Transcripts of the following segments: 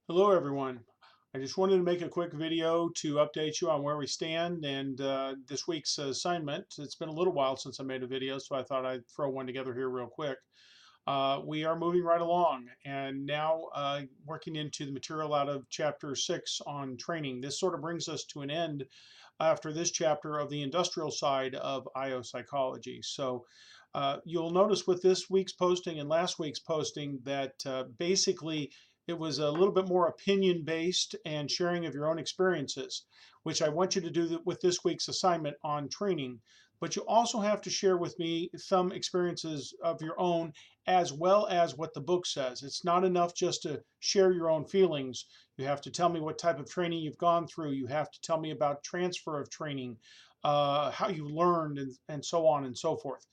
Hello everyone. I just wanted to make a quick video to update you on where we stand and this week's assignment. It's been a little while since I made a video, so I thought I'd throw one together here real quick. We are moving right along and now working into the material out of chapter 6 on training. This sort of brings us to an end after this chapter of the industrial side of IO psychology. So you'll notice with this week's posting and last week's posting that basically it was a little bit more opinion based and sharing of your own experiences, which I want you to do with this week's assignment on training. But you also have to share with me some experiences of your own as well as what the book says. It's not enough just to share your own feelings. You have to tell me what type of training you've gone through. You have to tell me about transfer of training, how you learned, and so on and so forth.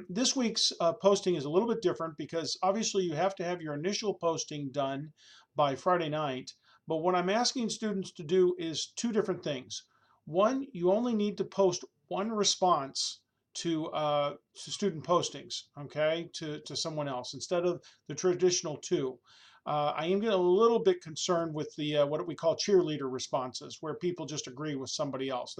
This week's posting is a little bit different because obviously you have to have your initial posting done by Friday night. But what I'm asking students to do is two different things. One, you only need to post one response to student postings, okay, to someone else instead of the traditional two. I am getting a little bit concerned with the what we call cheerleader responses, where people just agree with somebody else.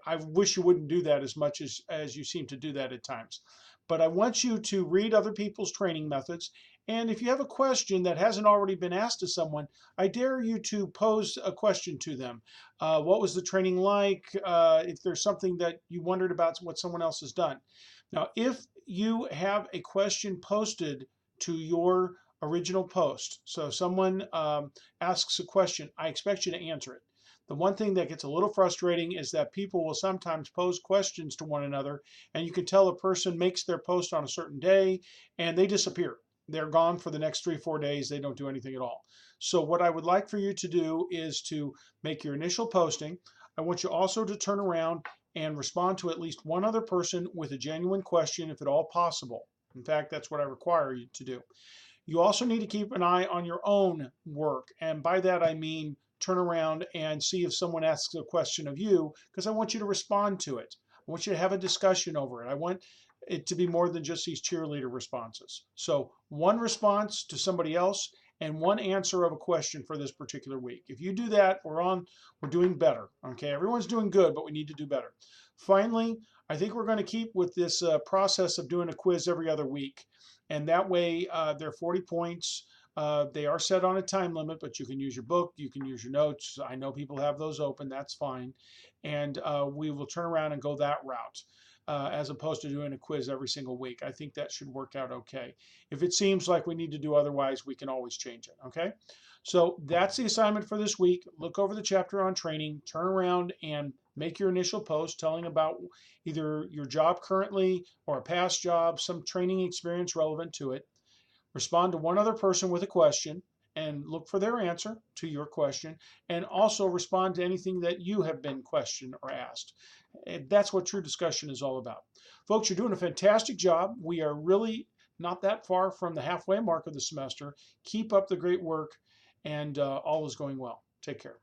I wish you wouldn't do that as much as you seem to do that at times. But I want you to read other people's training methods. And if you have a question that hasn't already been asked to someone, I dare you to pose a question to them. What was the training like? If there's something that you wondered about what someone else has done. Now, if you have a question posted to your original post, so someone asks a question, I expect you to answer it. The one thing that gets a little frustrating is that people will sometimes pose questions to one another, and you can tell a person makes their post on a certain day and they disappear. They're gone for the next 3-4 days. They don't do anything at all. So what I would like for you to do is to make your initial posting. I want you also to turn around and respond to at least one other person with a genuine question, if at all possible. In fact, that's what I require you to do. You also need to keep an eye on your own work. And by that, I mean turn around and see if someone asks a question of you, because I want you to respond to it. I want you to have a discussion over it. I want it to be more than just these cheerleader responses. So one response to somebody else and one answer of a question for this particular week. If you do that, we're doing better. Okay, everyone's doing good, but we need to do better. Finally, I think we're going to keep with this process of doing a quiz every other week. And that way, they're 40 points. They are set on a time limit, but you can use your book, you can use your notes. I know people have those open, that's fine. And we will turn around and go that route as opposed to doing a quiz every single week. I think that should work out okay. If it seems like we need to do otherwise, we can always change it, okay? So that's the assignment for this week. Look over the chapter on training, turn around and make your initial post telling about either your job currently or a past job, some training experience relevant to it. Respond to one other person with a question and look for their answer to your question, and also respond to anything that you have been questioned or asked. And that's what true discussion is all about. Folks, you're doing a fantastic job. We are really not that far from the halfway mark of the semester. Keep up the great work, and all is going well. Take care.